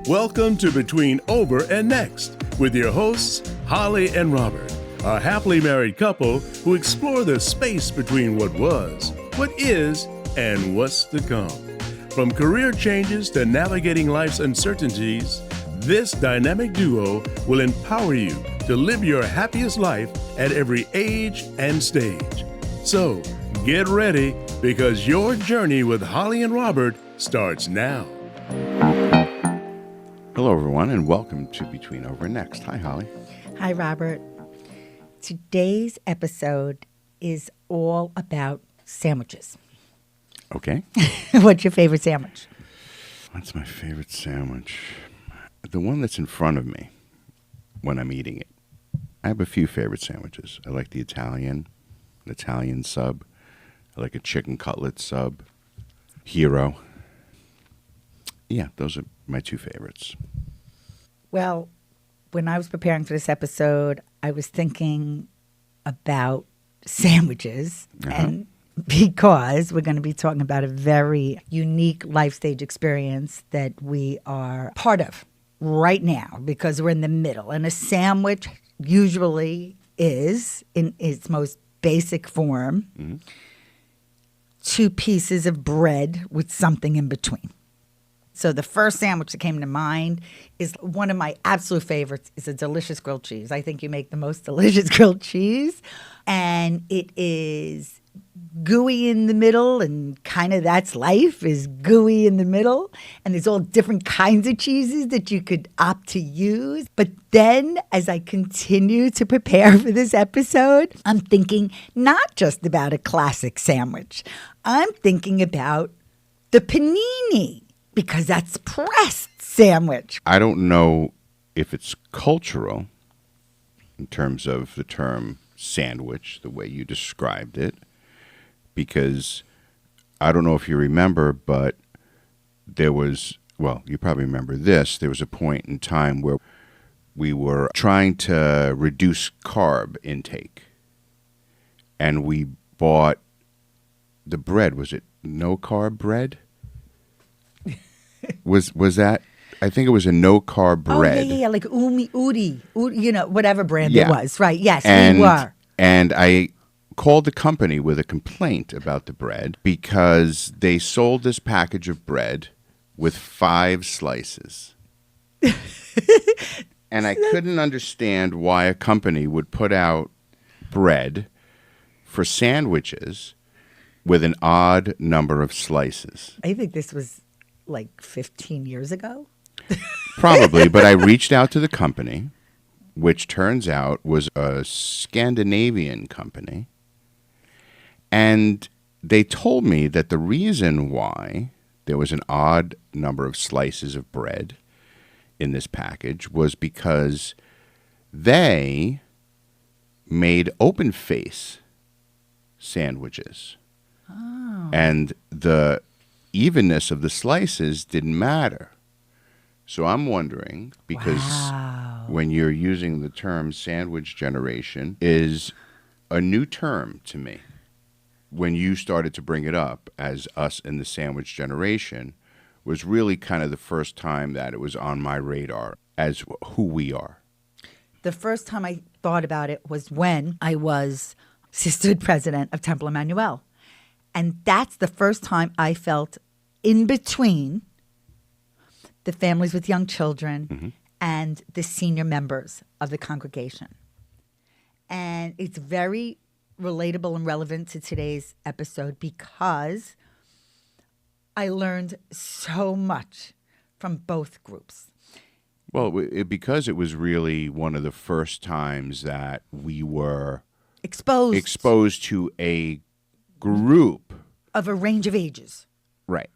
Welcome to Between Over and Next with your hosts, Holli and Robert, a happily married couple who explore the space between what was, what is, and what's to come. From career changes to navigating life's uncertainties, this dynamic duo will empower you to live your happiest life at every age and stage. So, get ready because your journey with Holli and Robert starts now. Hello, everyone, and welcome to Between Over and Next. Hi, Holli. Hi, Robert. Today's episode is all about sandwiches. Okay. What's your favorite sandwich? What's my favorite sandwich? The one that's in front of me when I'm eating it. I have a few favorite sandwiches. I like the Italian sub. I like a chicken cutlet sub. Hero. Yeah, those are my two favorites. Well, when I was preparing for this episode, I was thinking about sandwiches. And because we're going to be talking about a very unique life stage experience that we are part of right now because we're in the middle. And a sandwich usually is, in its most basic form, two pieces of bread with something in between. So the first sandwich that came to mind is one of my absolute favorites is a delicious grilled cheese. I think you make the most delicious grilled cheese. And it is gooey in the middle, and kind of that's life, is gooey in the middle. And there's all different kinds of cheeses that you could opt to use. But then as I continue to prepare for this episode, I'm thinking not just about a classic sandwich. I'm thinking about the panini, because that's pressed sandwich. I don't know if it's cultural in terms of the term sandwich, the way you described it, because I don't know if you remember, but there was, well, you probably remember this, there was a point in time where we were trying to reduce carb intake, and we bought the bread. Was it no-carb bread? Was that? I think it was a no-carb bread. Oh, yeah, like Udi, whatever brand it was. Right, yes, we were. And I called the company with a complaint about the bread because they sold this package of bread with 5 slices. And I couldn't understand why a company would put out bread for sandwiches with an odd number of slices. I think this was like 15 years ago. Probably, but I reached out to the company, which turns out was a Scandinavian company. And they told me that the reason why there was an odd number of slices of bread in this package was because they made open-face sandwiches. Oh. And the evenness of the slices didn't matter. So I'm wondering, because when you're using the term sandwich generation is a new term to me. When you started to bring it up as us in the sandwich generation was really kind of the first time that it was on my radar as who we are. The first time I thought about it was when I was sisterhood president of Temple Emmanuel. And that's the first time I felt in between the families with young children and the senior members of the congregation. And it's very relatable and relevant to today's episode because I learned so much from both groups. Well, because it was really one of the first times that we were exposed to a group of a range of ages. Right.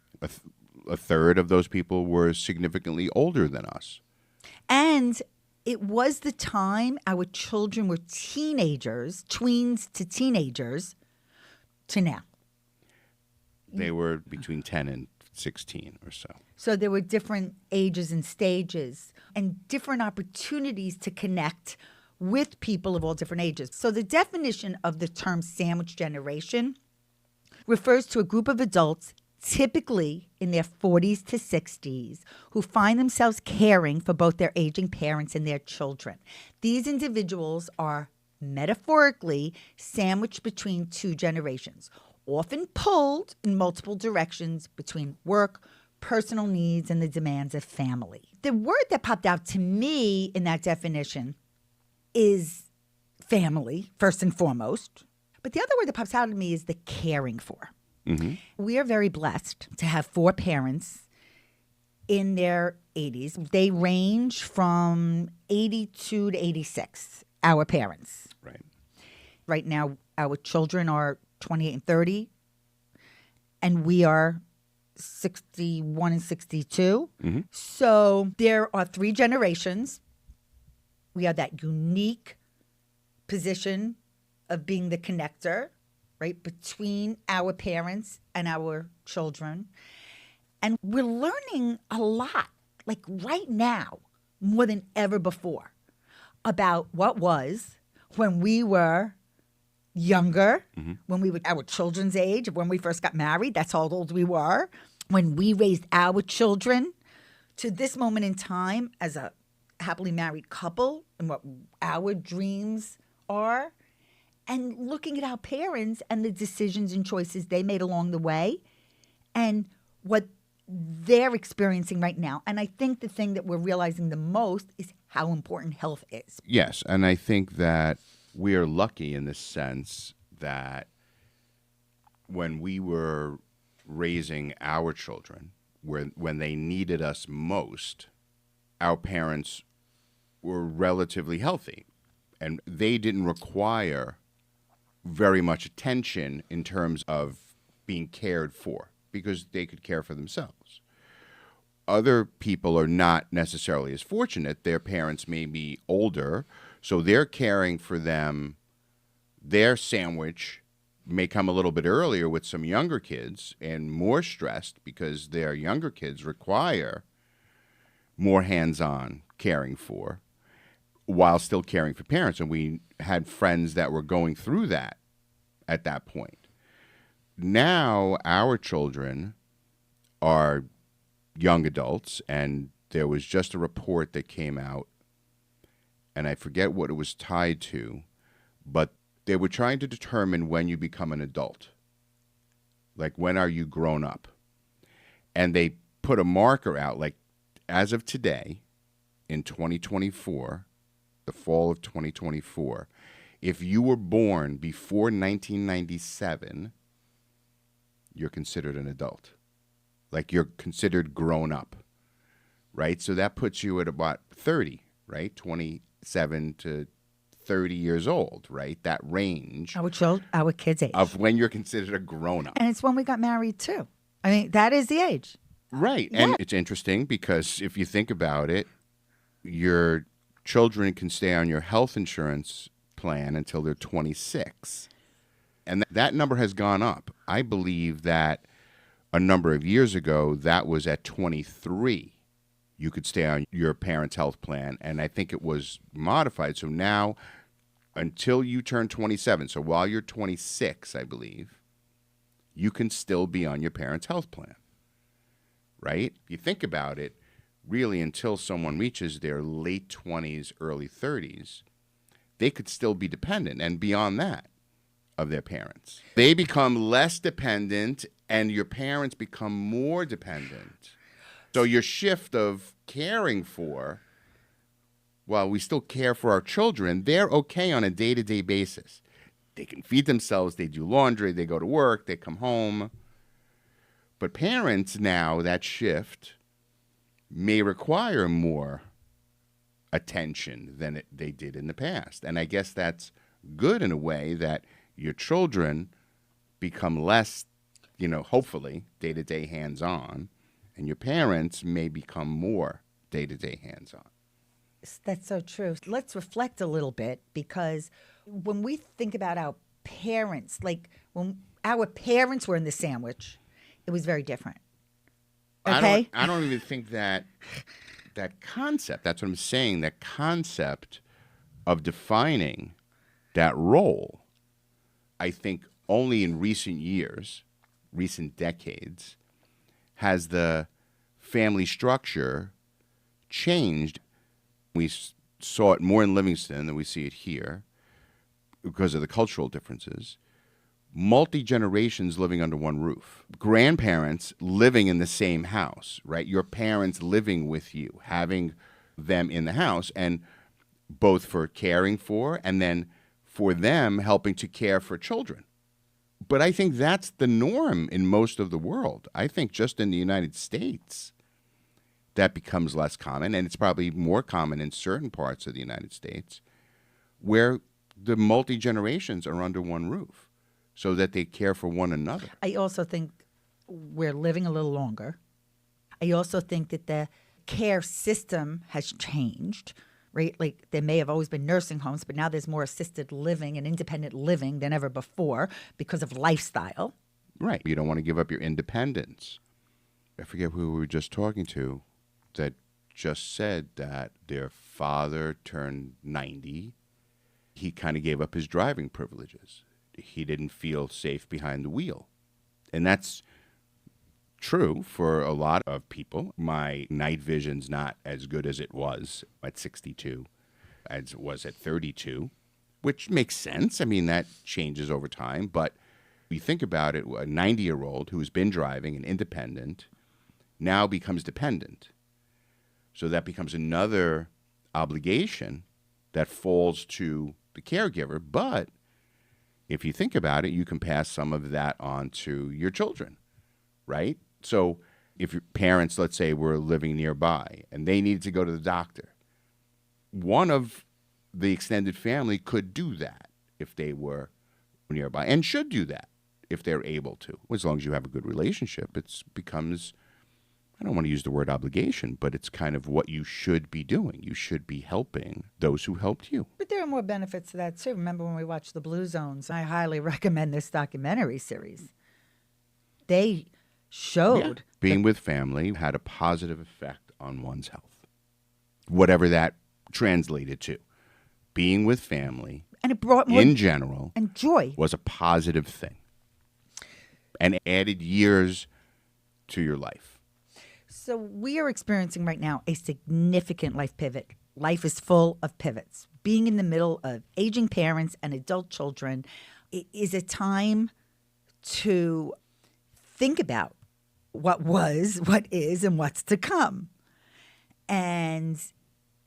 A third of those people were significantly older than us. And it was the time our children were teenagers, tweens to teenagers, to now. They were between 10 and 16 or so. So there were different ages and stages and different opportunities to connect with people of all different ages. So the definition of the term sandwich generation refers to a group of adults typically in their 40s to 60s, who find themselves caring for both their aging parents and their children. These individuals are metaphorically sandwiched between two generations, often pulled in multiple directions between work, personal needs, and the demands of family. The word that popped out to me in that definition is family, first and foremost. But the other word that pops out at me is the caring for. Mm-hmm. We are very blessed to have 4 parents in their 80s. They range from 82 to 86, our parents. Right. Right now, our children are 28 and 30, and we are 61 and 62. Mm-hmm. So there are 3 generations. We have that unique position of being the connector, right, between our parents and our children. And we're learning a lot, like right now, more than ever before, about what was when we were younger, when we were our children's age, when we first got married. That's how old we were. When we raised our children, to this moment in time as a happily married couple, and what our dreams are, and looking at our parents and the decisions and choices they made along the way and what they're experiencing right now. And I think the thing that we're realizing the most is how important health is. Yes, and I think that we are lucky in the sense that when we were raising our children, when they needed us most, our parents were relatively healthy, and they didn't require very much attention in terms of being cared for because they could care for themselves. Other people are not necessarily as fortunate. Their parents may be older, so they're caring for them. Their sandwich may come a little bit earlier with some younger kids and more stressed because their younger kids require more hands-on caring for while still caring for parents. And we had friends that were going through that at that point. Now our children are young adults, and there was just a report that came out, and I forget what it was tied to, but they were trying to determine when you become an adult. Like, when are you grown up? And they put a marker out, like, as of today, in 2024, the fall of 2024, if you were born before 1997, you're considered an adult. Like, you're considered grown up, right? So that puts you at about 30, right? 27 to 30 years old, right? That range. Our kids' age. Of when you're considered a grown up. And it's when we got married, too. I mean, that is the age. Right. Yeah. And it's interesting because if you think about it, your children can stay on your health insurance plan until they're 26. And that number has gone up. I believe that a number of years ago, that was at 23. You could stay on your parents' health plan, and I think it was modified. So now, until you turn 27, so while you're 26, I believe, you can still be on your parents' health plan, right? If you think about it, really until someone reaches their late 20s, early 30s, they could still be dependent, and beyond that, of their parents. They become less dependent, and your parents become more dependent. So your shift of caring for, well, we still care for our children, they're okay on a day-to-day basis. They can feed themselves, they do laundry, they go to work, they come home. But parents now, that shift may require more attention than they did in the past. And I guess that's good in a way that your children become less, hopefully, day-to-day hands-on, and your parents may become more day-to-day hands-on. That's so true. Let's reflect a little bit, because when we think about our parents, like when our parents were in the sandwich, it was very different. Okay? I don't even think that concept, that's what I'm saying, that concept of defining that role, I think only in recent years, recent decades, has the family structure changed. We saw it more in Livingston than we see it here because of the cultural differences. Multi-generations living under one roof. Grandparents living in the same house, right? Your parents living with you, having them in the house, and both for caring for and then for them helping to care for children. But I think that's the norm in most of the world. I think just in the United States, that becomes less common, and it's probably more common in certain parts of the United States where the multi-generations are under one roof so that they care for one another. I also think we're living a little longer. I also think that the care system has changed, right? Like there may have always been nursing homes, but now there's more assisted living and independent living than ever before because of lifestyle. Right. You don't want to give up your independence. I forget who we were just talking to that just said that their father turned 90. He kind of gave up his driving privileges. He didn't feel safe behind the wheel. And that's true for a lot of people. My night vision's not as good as it was at 62 as it was at 32, which makes sense. I mean, that changes over time. But you think about it, a 90-year-old who's been driving and independent now becomes dependent. So that becomes another obligation that falls to the caregiver. But if you think about it, you can pass some of that on to your children, right? So if your parents, let's say, were living nearby and they needed to go to the doctor, one of the extended family could do that if they were nearby and should do that if they're able to. As long as you have a good relationship, it becomes, I don't want to use the word obligation, but it's kind of what you should be doing. You should be helping those who helped you. But there are more benefits to that, too. Remember when we watched The Blue Zones? I highly recommend this documentary series. They showed being with family had a positive effect on one's health, whatever that translated to. Being with family, and it brought more in general, and joy was a positive thing and added years to your life. So we are experiencing right now a significant life pivot. Life is full of pivots. Being in the middle of aging parents and adult children is a time to think about what was, what is, and what's to come. And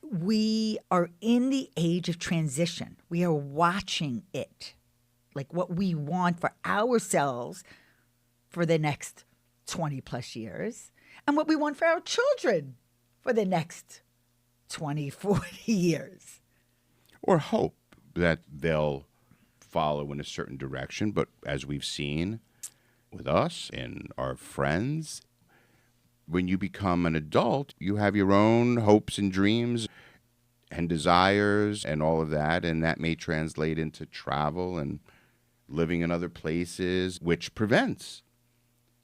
we are in the age of transition. We are watching it, like what we want for ourselves for the next 20 plus years. And what we want for our children for the next 20, 40 years. Or hope that they'll follow in a certain direction. But as we've seen with us and our friends, when you become an adult, you have your own hopes and dreams and desires and all of that. And that may translate into travel and living in other places, which prevents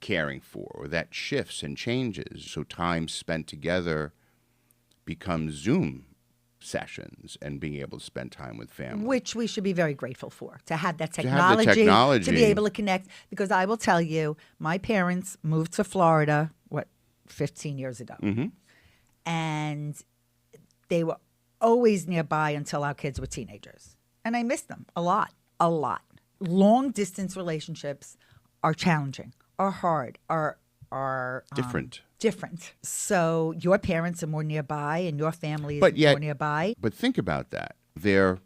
caring for, or that shifts and changes. So time spent together becomes Zoom sessions and being able to spend time with family. Which we should be very grateful for, to have that technology, to be able to connect. Because I will tell you, my parents moved to Florida, 15 years ago. Mm-hmm. And they were always nearby until our kids were teenagers. And I miss them a lot, a lot. Long distance relationships are challenging, are hard, are different. Different. So your parents are more nearby and your family is more nearby. But think about that. They're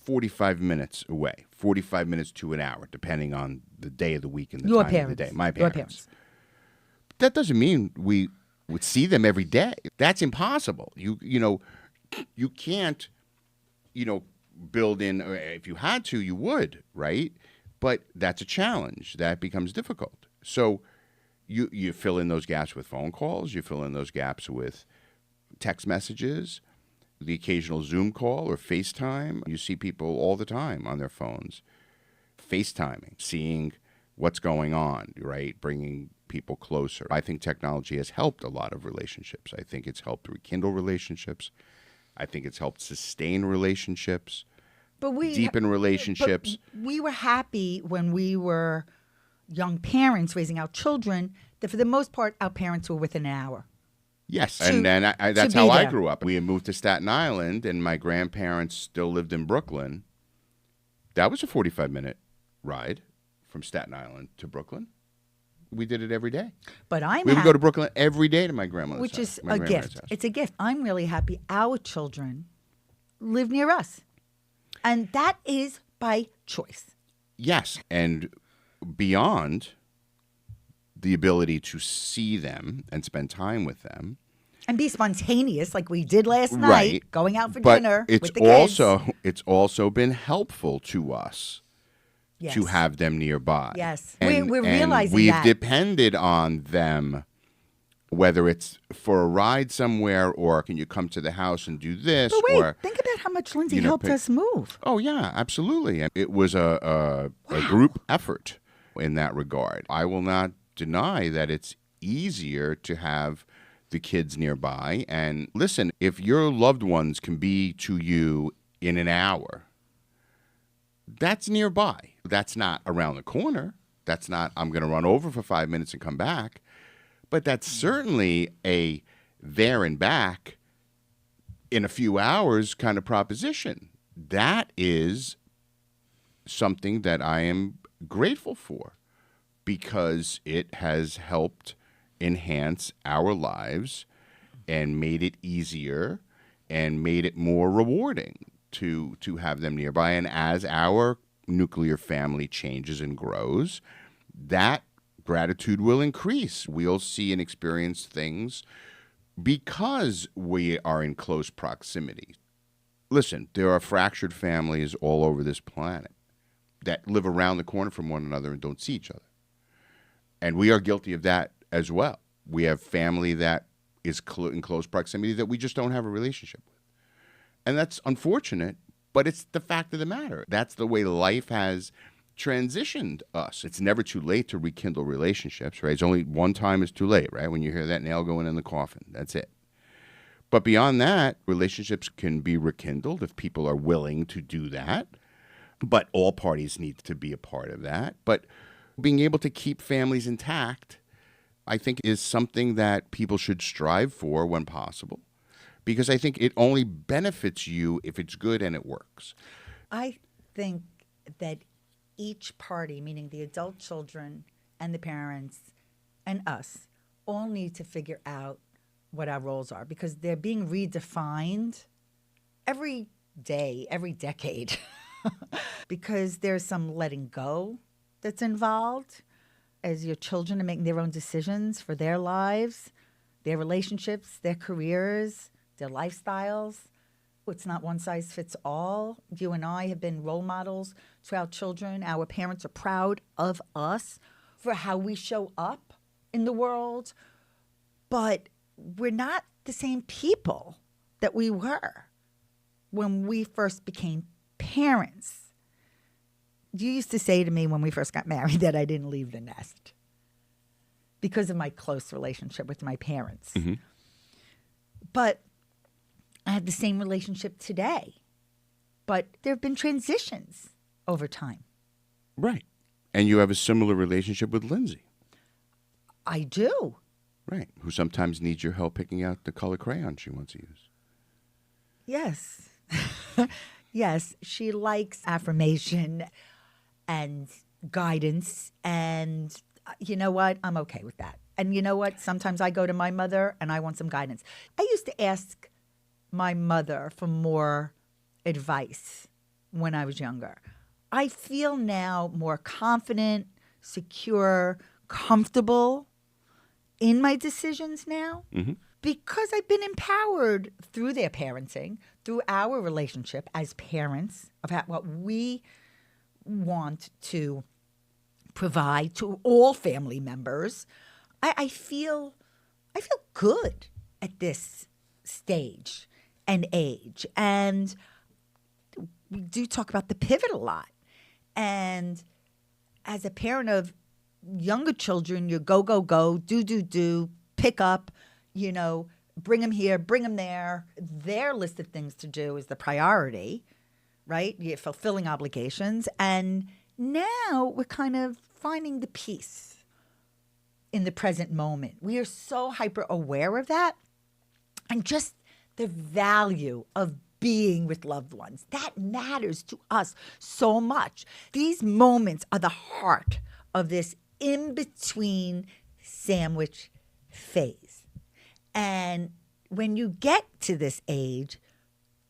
45 minutes away, 45 minutes to an hour, depending on the day of the week and the time of the day. My parents. Your parents. That doesn't mean we would see them every day. That's impossible. You can't, build in, if you had to, you would, right? But that's a challenge. That becomes difficult. So you fill in those gaps with phone calls. You fill in those gaps with text messages, the occasional Zoom call or FaceTime. You see people all the time on their phones, FaceTiming, seeing what's going on, right? Bringing people closer. I think technology has helped a lot of relationships. I think it's helped rekindle relationships. I think it's helped sustain relationships, deepen relationships. But we were happy when we were young parents raising our children that for the most part, our parents were within an hour. Yes, To- and then that's to how be I there. grew up. We had moved to Staten Island, and my grandparents still lived in Brooklyn. That was a 45-minute ride from Staten Island to Brooklyn. We did it every day. But I'm We would happy, go to Brooklyn every day to my grandmother's which house, is my a grandmother's gift. house. It's a gift. I'm really happy our children live near us. And that is by choice. Yes, and beyond the ability to see them and spend time with them. And be spontaneous like we did last night, Right. going out for But dinner it's with the kids. it's also been helpful to us Yes. to have them nearby. Yes. And, We're and realizing we've that. depended on them, whether it's for a ride somewhere or can you come to the house and do this But wait, or think about how much Lindsay you know, helped pick- us move. Oh yeah, absolutely. It was a group effort in that regard. I will not deny that it's easier to have the kids nearby. And listen, if your loved ones can be to you in an hour, that's nearby. That's not around the corner. That's not, I'm going to run over for 5 minutes and come back. But that's certainly a there and back in a few hours kind of proposition. That is something that I am grateful for because it has helped enhance our lives and made it easier and made it more rewarding to have them nearby. And as our nuclear family changes and grows, that gratitude will increase. We'll see and experience things because we are in close proximity. Listen, there are fractured families all over this planet that live around the corner from one another and don't see each other. And we are guilty of that as well. We have family that is in close proximity that we just don't have a relationship with. And that's unfortunate, but it's the fact of the matter. That's the way life has transitioned us. It's never too late to rekindle relationships, right? It's only one time is too late, right? When you hear that nail going in the coffin, that's it. But beyond that, relationships can be rekindled if people are willing to do that. But all parties need to be a part of that. But being able to keep families intact, I think, is something that people should strive for when possible. Because I think it only benefits you if it's good and it works. I think that each party, meaning the adult children and the parents and us, all need to figure out what our roles are because they're being redefined every day, every decade. Because there's some letting go that's involved as your children are making their own decisions for their lives, their relationships, their careers, their lifestyles. It's not one size fits all. You and I have been role models to our children. Our parents are proud of us for how we show up in the world. But we're not the same people that we were when we first became parents. You used to say to me when we first got married that I didn't leave the nest because of my close relationship with my parents. Mm-hmm. But I have the same relationship today. But there have been transitions over time. Right. And you have a similar relationship with Lindsay. I do. Right. Who sometimes needs your help picking out the color crayon she wants to use. Yes. Yes. She likes affirmation and guidance. And you know what? I'm okay with that. And you know what? Sometimes I go to my mother and I want some guidance. I used to ask my mother for more advice when I was younger. I feel now more confident, secure, comfortable in my decisions now because I've been empowered through their parenting, through our relationship as parents of what we want to provide to all family members. I feel good at this stage and age. And we do talk about the pivot a lot. And as a parent of younger children, you go, do, pick up, bring them here, bring them there. Their list of things to do is the priority, right? You're fulfilling obligations. And now we're kind of finding the peace in the present moment. We are so hyper aware of that. And just the value of being with loved ones. That matters to us so much. These moments are the heart of this in-between sandwich phase. And when you get to this age,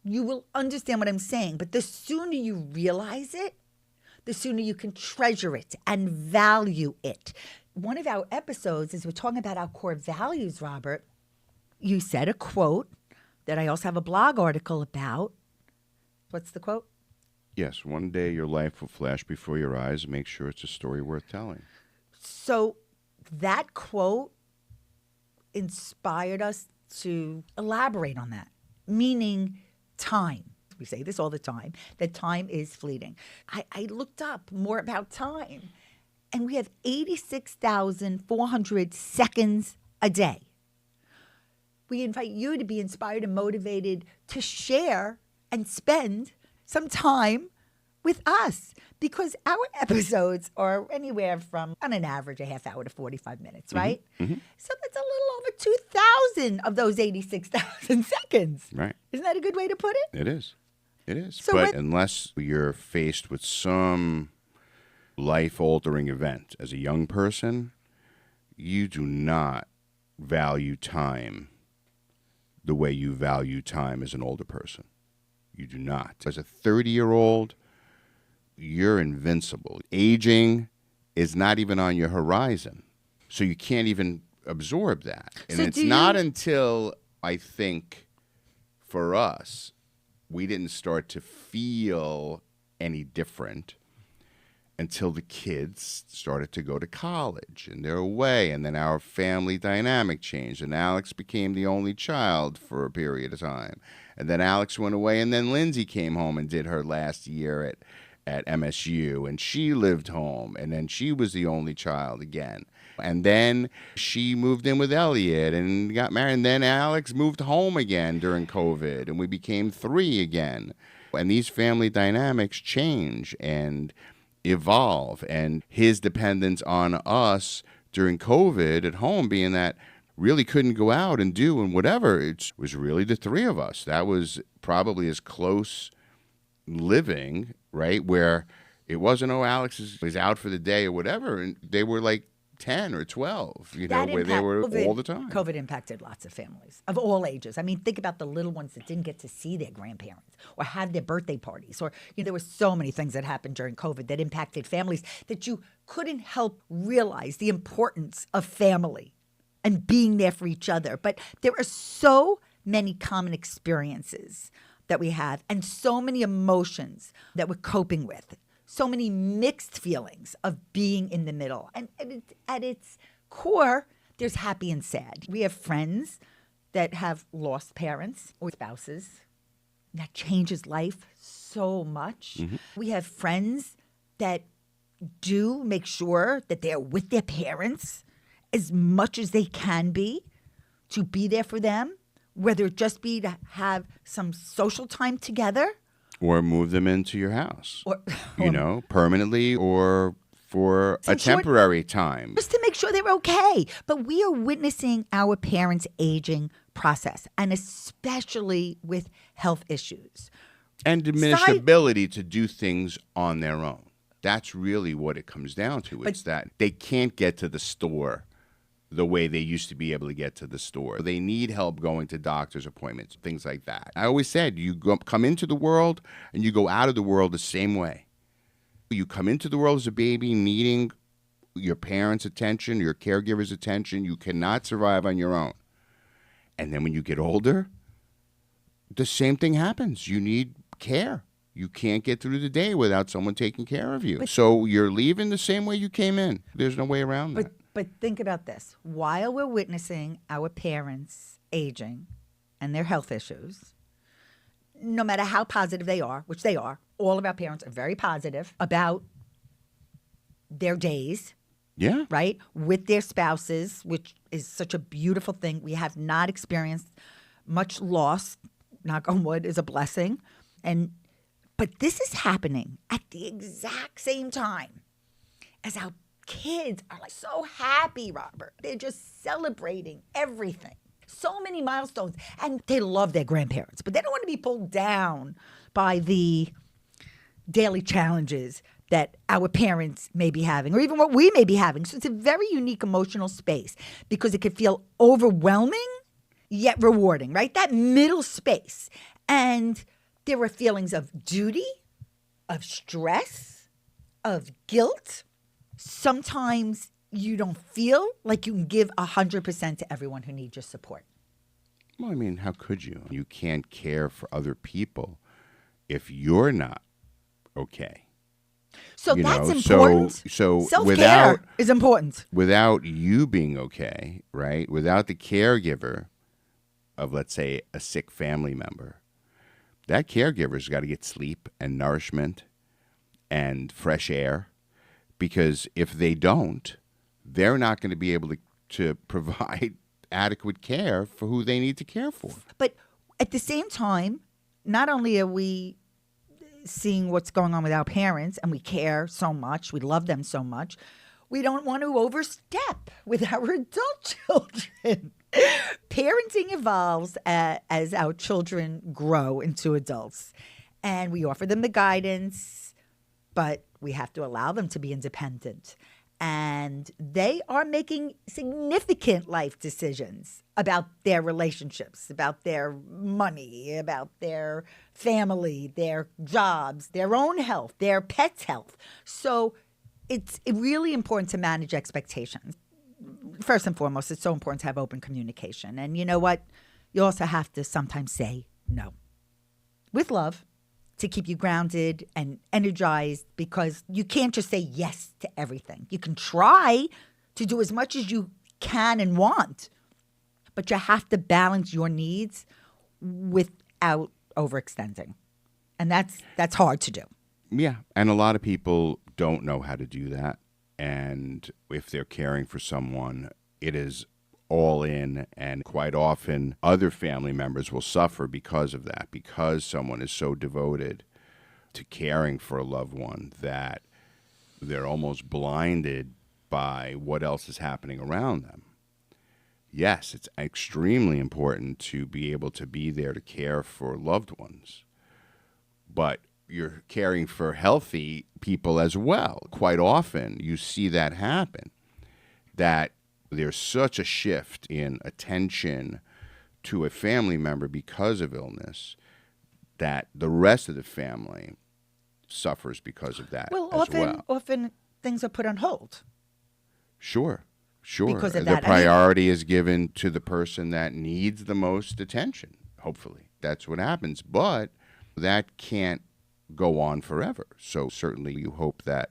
you will understand what I'm saying. But the sooner you realize it, the sooner you can treasure it and value it. One of our episodes is we're talking about our core values, Robert. You said a quote that I also have a blog article about. What's the quote? Yes, one day your life will flash before your eyes. Make sure it's a story worth telling. So that quote inspired us to elaborate on that, meaning time. We say this all the time, that time is fleeting. I looked up more about time, and we have 86,400 seconds a day. We invite you to be inspired and motivated to share and spend some time with us, because our episodes are anywhere from, on an average, a half hour to 45 minutes, right? Mm-hmm. So that's a little over 2,000 of those 86,000 seconds. Right. Isn't that a good way to put it? It is. It is. So but unless you're faced with some life-altering event as a young person, you do not value time the way you value time as an older person. You do not. As a 30-year-old, you're invincible. Aging is not even on your horizon. So you can't even absorb that. And So it's do not you- until, I think, for us, we didn't start to feel any different until the kids started to go to college and they're away, and then our family dynamic changed, and Alex became the only child for a period of time, and then Alex went away, and then Lindsay came home and did her last year at MSU, and she lived home, and then she was the only child again, and then she moved in with Elliot and got married, and then Alex moved home again during COVID, and we became 3 again, and these family dynamics change and evolve, and his dependence on us during COVID at home being that really couldn't go out and do and whatever, it was really the 3 of us. That was probably as close living, right, where it wasn't, oh, Alex is out for the day or whatever, and they were like 10 or 12, where they were all the time. COVID impacted lots of families of all ages. I mean, think about the little ones that didn't get to see their grandparents or have their birthday parties, or there were so many things that happened during COVID that impacted families that you couldn't help realize the importance of family and being there for each other. But there are so many common experiences that we have and so many emotions that we're coping with. So many mixed feelings of being in the middle. And at its core, there's happy and sad. We have friends that have lost parents or spouses. That changes life so much. Mm-hmm. We have friends that do make sure that they're with their parents as much as they can be, to be there for them, whether it just be to have some social time together, or move them into your house, permanently, or for a temporary time. Just to make sure they're okay. But we are witnessing our parents' aging process, and especially with health issues. And diminished ability to do things on their own. That's really what it comes down to. It's that they can't get to the store the way they used to be able to get to the store. They need help going to doctor's appointments, things like that. I always said, you come into the world and you go out of the world the same way. You come into the world as a baby needing your parents' attention, your caregiver's attention. You cannot survive on your own. And then when you get older, the same thing happens. You need care. You can't get through the day without someone taking care of you. So you're leaving the same way you came in. There's no way around that. But think about this. While we're witnessing our parents aging and their health issues, no matter how positive they are, which they are, all of our parents are very positive about their days. Yeah. Right? With their spouses, which is such a beautiful thing. We have not experienced much loss. Knock on wood, is a blessing. But this is happening at the exact same time as our kids are like so happy, Robert. They're just celebrating everything. So many milestones. And they love their grandparents, but they don't want to be pulled down by the daily challenges that our parents may be having, or even what we may be having. So it's a very unique emotional space because it can feel overwhelming, yet rewarding, right? That middle space. And there are feelings of duty, of stress, of guilt. Sometimes you don't feel like you can give 100% to everyone who needs your support. Well, I mean, how could you? You can't care for other people if you're not okay. So You that's know, important. so Self-care is important. without you being okay, right? Without the caregiver of, let's say, a sick family member, that caregiver's got to get sleep and nourishment and fresh air, because if they don't, they're not going to be able to provide adequate care for who they need to care for. But at the same time, not only are we seeing what's going on with our parents and we care so much, we love them so much, we don't want to overstep with our adult children. Parenting evolves as our children grow into adults, and we offer them the guidance, but we have to allow them to be independent. And they are making significant life decisions about their relationships, about their money, about their family, their jobs, their own health, their pets' health. So it's really important to manage expectations. First and foremost, it's so important to have open communication. And you know what? You also have to sometimes say no with love to keep you grounded and energized, because you can't just say yes to everything. You can try to do as much as you can and want, but you have to balance your needs without overextending. And that's hard to do. Yeah, and a lot of people don't know how to do that. And if they're caring for someone, it is all in, and quite often other family members will suffer because of that, because someone is so devoted to caring for a loved one that they're almost blinded by what else is happening around them. Yes, it's extremely important to be able to be there to care for loved ones, but you're caring for healthy people as well. Quite often you see that happen, that there's such a shift in attention to a family member because of illness that the rest of the family suffers because of that Often things are put on hold. Sure. Because of The that. priority is given to the person that needs the most attention, hopefully. That's what happens. But that can't go on forever. So certainly you hope that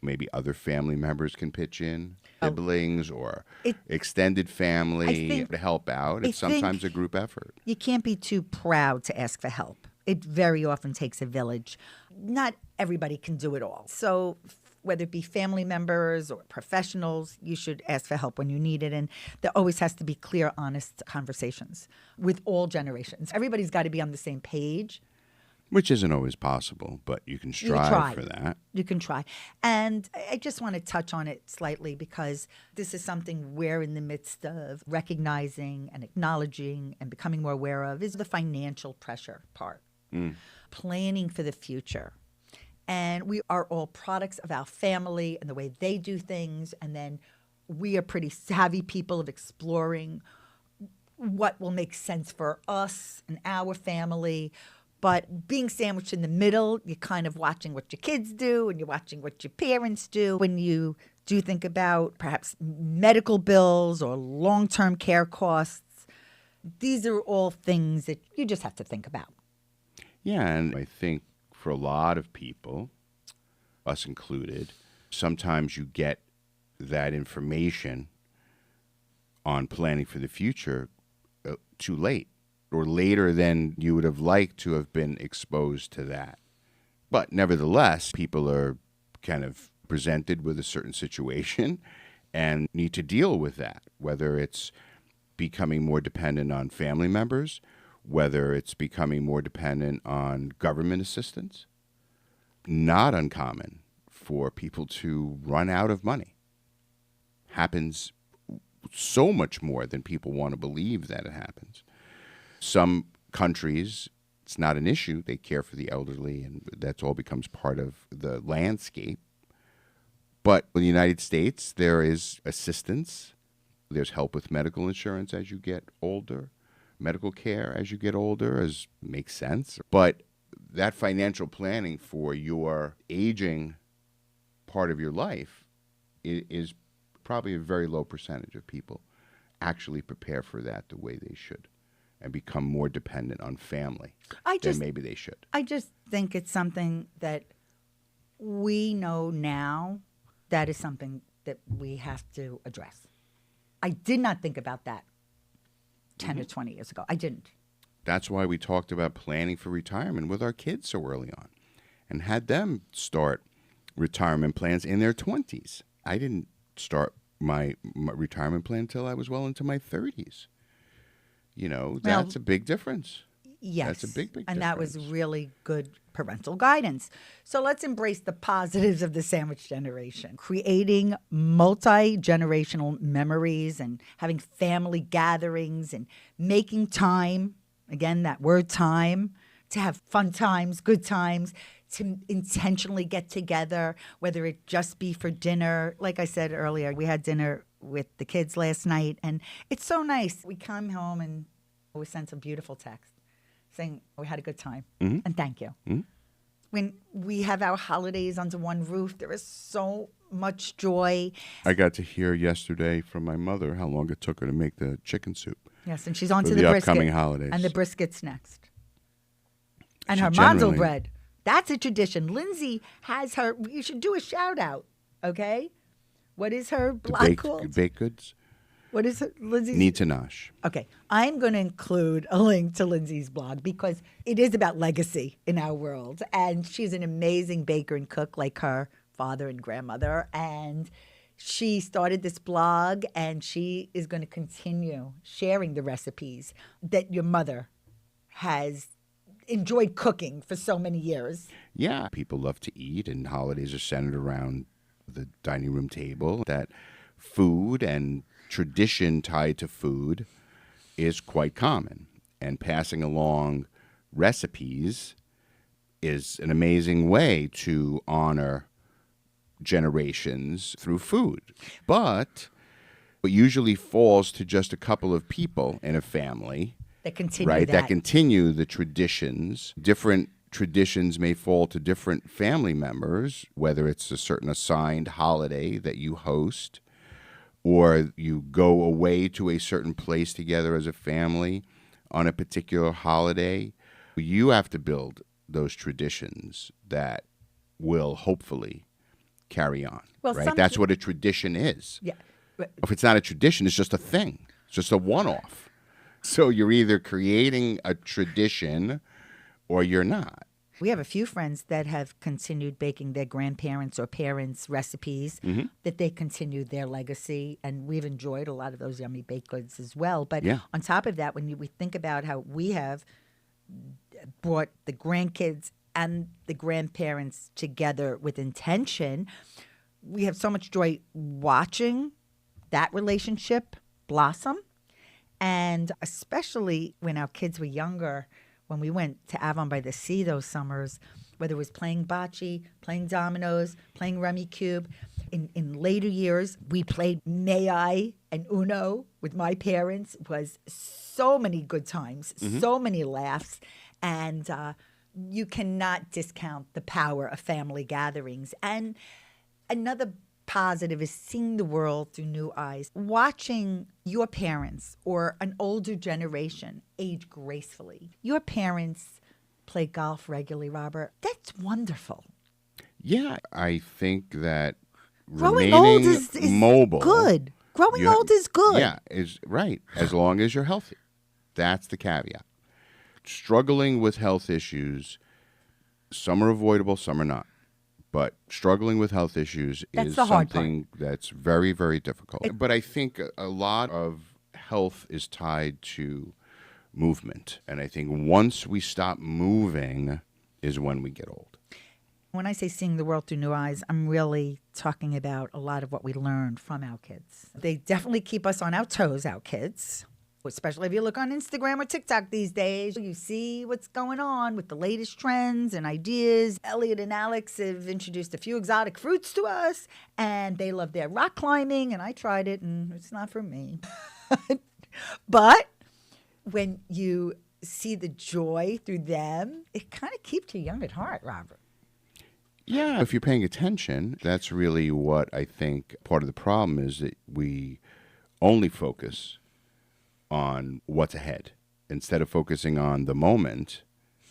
maybe other family members can pitch in, siblings or extended family to help out. It's sometimes a group effort. You can't be too proud to ask for help. It very often takes a village. Not everybody can do it all. So whether it be family members or professionals, you should ask for help when you need it. And there always has to be clear, honest conversations with all generations. Everybody's got to be on the same page. Which isn't always possible, but you can strive for that. You can try. And I just want to touch on it slightly, because this is something we're in the midst of recognizing and acknowledging and becoming more aware of, is the financial pressure part. Planning for the future. And we are all products of our family and the way they do things. And then we are pretty savvy people of exploring what will make sense for us and our family. But being sandwiched in the middle, you're kind of watching what your kids do and you're watching what your parents do. When you do think about perhaps medical bills or long-term care costs, these are all things that you just have to think about. Yeah, and I think for a lot of people, us included, sometimes you get that information on planning for the future too late, or later than you would have liked to have been exposed to that. But nevertheless, people are kind of presented with a certain situation and need to deal with that, whether it's becoming more dependent on family members, whether it's becoming more dependent on government assistance. Not uncommon for people to run out of money happens so much more than people want to believe that it happens. Some countries, it's not an issue. They care for the elderly, and that's all becomes part of the landscape. But in the United States, there is assistance. There's help with medical insurance as you get older, medical care as you get older, as makes sense. But that financial planning for your aging part of your life is probably a very low percentage of people actually prepare for that the way they should and become more dependent on family than maybe they should. I just think it's something that we know now that is something that we have to address. I did not think about that 10 or 20 years ago. I didn't. That's why we talked about planning for retirement with our kids so early on and had them start retirement plans in their 20s. I didn't start my retirement plan until I was well into my 30s. You know, that's a big difference. Yes. That's a big difference. And that was really good parental guidance. So let's embrace the positives of the sandwich generation. Creating multi-generational memories and having family gatherings and making time, again, that word time, to have fun times, good times, to intentionally get together, whether it just be for dinner. Like I said earlier, we had dinner with the kids last night, and it's so nice. We come home and we sent a beautiful text saying we had a good time and thank you. Mm-hmm. When we have our holidays under one roof, there is so much joy. I got to hear yesterday from my mother how long it took her to make the chicken soup. Yes, and she's on to the brisket. Upcoming holidays. And the brisket's next. And She her generally- mandel bread. That's a tradition. Lindsay has her, you should do a shout out, okay? What is her blog called? Baked goods. What is it, Lindsay's? Nitanash. Okay, I'm going to include a link to Lindsay's blog because it is about legacy in our world. And she's an amazing baker and cook like her father and grandmother. And she started this blog and she is going to continue sharing the recipes that your mother has enjoyed cooking for so many years. Yeah, people love to eat and holidays are centered around the dining room table. That food and tradition tied to food is quite common, and passing along recipes is an amazing way to honor generations through food. But it usually falls to just a couple of people in a family That continue right, that. that continue the traditions. Different traditions may fall to different family members, whether it's a certain assigned holiday that you host or you go away to a certain place together as a family on a particular holiday. You have to build those traditions that will hopefully carry on, Well, right? That's what a tradition is. Yeah. If it's not a tradition, it's just a thing. It's just a one-off. So you're either creating a tradition or you're not. We have a few friends that have continued baking their grandparents' or parents' recipes, that they continued their legacy, and we've enjoyed a lot of those yummy baked goods as well. But on top of that, when we think about how we have brought the grandkids and the grandparents together with intention, we have so much joy watching that relationship blossom. And especially when our kids were younger, when we went to Avon by the Sea those summers, whether it was playing bocce, playing dominoes, playing Rummy Cube. In later years, we played May I and Uno with my parents. It was so many good times, so many laughs. And you cannot discount the power of family gatherings. And another positive is seeing the world through new eyes. Watching your parents or an older generation age gracefully. Your parents play golf regularly, Robert. That's wonderful. Yeah, I think that Growing remaining old is mobile, good. Growing old is good. Yeah, is right, as long as you're healthy. That's the caveat. Struggling with health issues, some are avoidable, some are not. But struggling with health issues That's is the hard something that's very, very difficult. But I think a lot of health is tied to movement. And I think once we stop moving is when we get old. When I say seeing the world through new eyes, I'm really talking about a lot of what we learned from our kids. They definitely keep us on our toes, our kids. Especially if you look on Instagram or TikTok these days, you see what's going on with the latest trends and ideas. Elliot and Alex have introduced a few exotic fruits to us, and they love their rock climbing, and I tried it, and it's not for me. But when you see the joy through them, it kind of keeps you young at heart, Robert. Yeah, if you're paying attention, that's really what I think part of the problem is, that we only focus on what's ahead instead of focusing on the moment.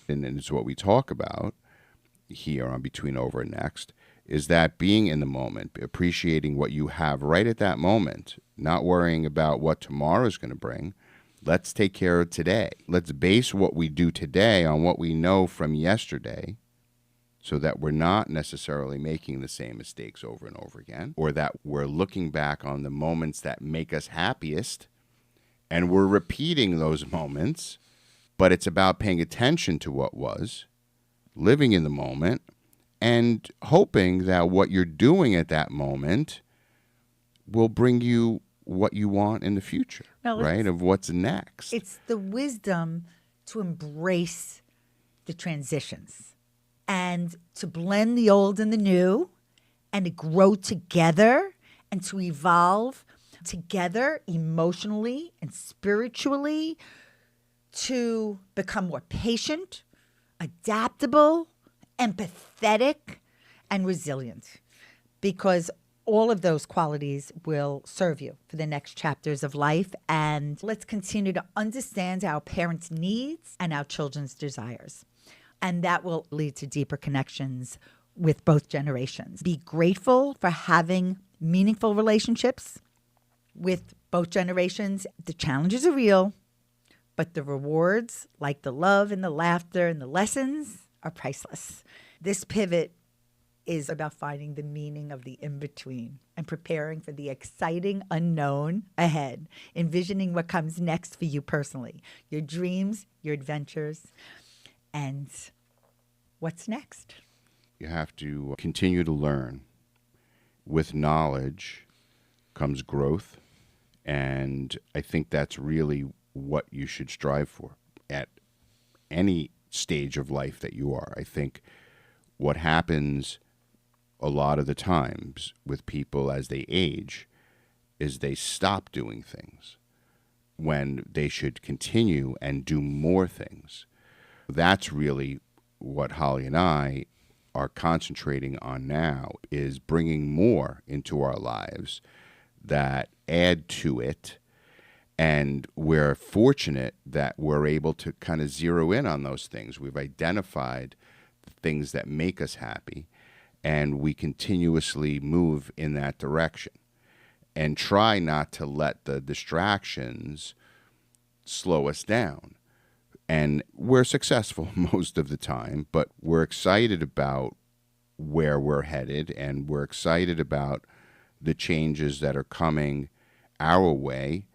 And it's what we talk about here on Between Over and Next, is that being in the moment, appreciating what you have right at that moment, not worrying about what tomorrow is going to bring. Let's take care of today. Let's base what we do today on what we know from yesterday, so that we're not necessarily making the same mistakes over and over again, or that we're looking back on the moments that make us happiest and we're repeating those moments. But it's about paying attention to what was, living in the moment, and hoping that what you're doing at that moment will bring you what you want in the future, right? Of what's next. It's the wisdom to embrace the transitions and to blend the old and the new, and to grow together and to evolve together emotionally and spiritually, to become more patient, adaptable, empathetic, and resilient. Because all of those qualities will serve you for the next chapters of life. And let's continue to understand our parents' needs and our children's desires. And that will lead to deeper connections with both generations. Be grateful for having meaningful relationships with both generations. The challenges are real, but the rewards, like the love and the laughter and the lessons, are priceless. This pivot is about finding the meaning of the in-between and preparing for the exciting unknown ahead, envisioning what comes next for you personally, your dreams, your adventures, and what's next. You have to continue to learn. With knowledge comes growth, and I think that's really what you should strive for at any stage of life that you are. I think what happens a lot of the times with people as they age is they stop doing things when they should continue and do more things. That's really what Holly and I are concentrating on now, is bringing more into our lives that add to it. And we're fortunate that we're able to kind of zero in on those things. We've identified the things that make us happy, and we continuously move in that direction and try not to let the distractions slow us down. And we're successful most of the time, but we're excited about where we're headed, and we're excited about the changes that are coming our way,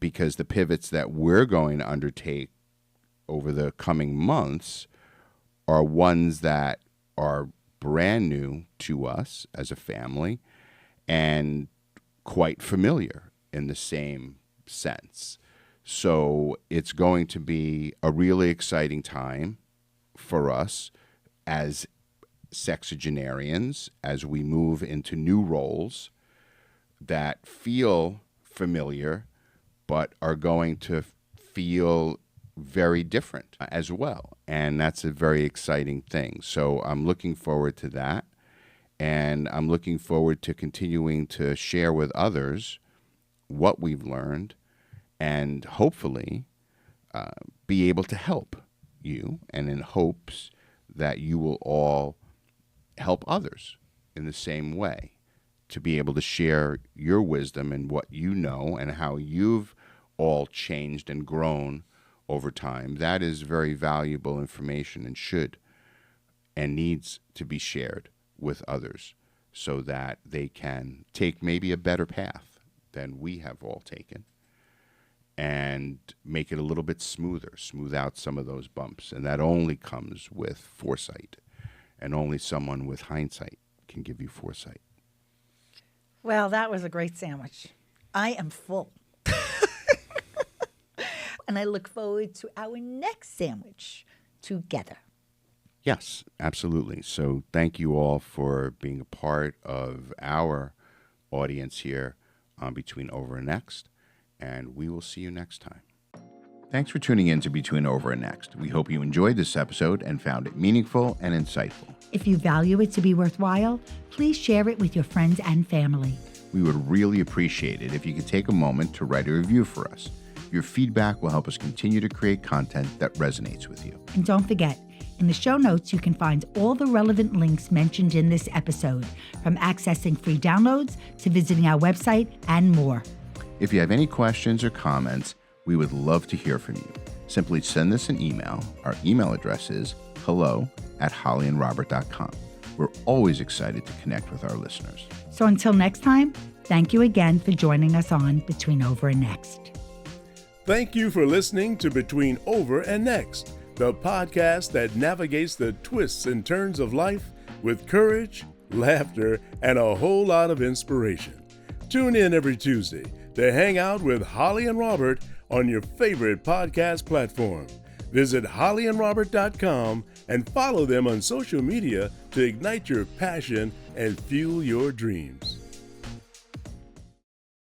because the pivots that we're going to undertake over the coming months are ones that are brand new to us as a family and quite familiar in the same sense. So it's going to be a really exciting time for us as sexagenarians as we move into new roles that feel familiar but are going to feel very different as well. And that's a very exciting thing. So I'm looking forward to that. And I'm looking forward to continuing to share with others what we've learned, and hopefully be able to help you, and in hopes that you will all help others in the same way, to be able to share your wisdom and what you know and how you've all changed and grown over time. That is very valuable information, and should and needs to be shared with others so that they can take maybe a better path than we have all taken, and make it a little bit smoother, smooth out some of those bumps. And that only comes with foresight and only someone with hindsight can give you foresight. Well, that was a great sandwich. I am full. And I look forward to our next sandwich together. Yes, absolutely. So thank you all for being a part of our audience here on Between Over and Next, and we will see you next time. Thanks for tuning in to Between Over and Next. We hope you enjoyed this episode and found it meaningful and insightful. If you value it to be worthwhile, please share it with your friends and family. We would really appreciate it if you could take a moment to write a review for us. Your feedback will help us continue to create content that resonates with you. And don't forget, in the show notes, you can find all the relevant links mentioned in this episode, from accessing free downloads to visiting our website and more. If you have any questions or comments, we would love to hear from you. Simply send us an email. Our email address is hello@hollyandrobert.com. We're always excited to connect with our listeners. So until next time, thank you again for joining us on Between Over and Next. Thank you for listening to Between Over and Next, the podcast that navigates the twists and turns of life with courage, laughter, and a whole lot of inspiration. Tune in every Tuesday to hang out with Holli and Robert on your favorite podcast platform. Visit hollyandrobert.com and follow them on social media to ignite your passion and fuel your dreams.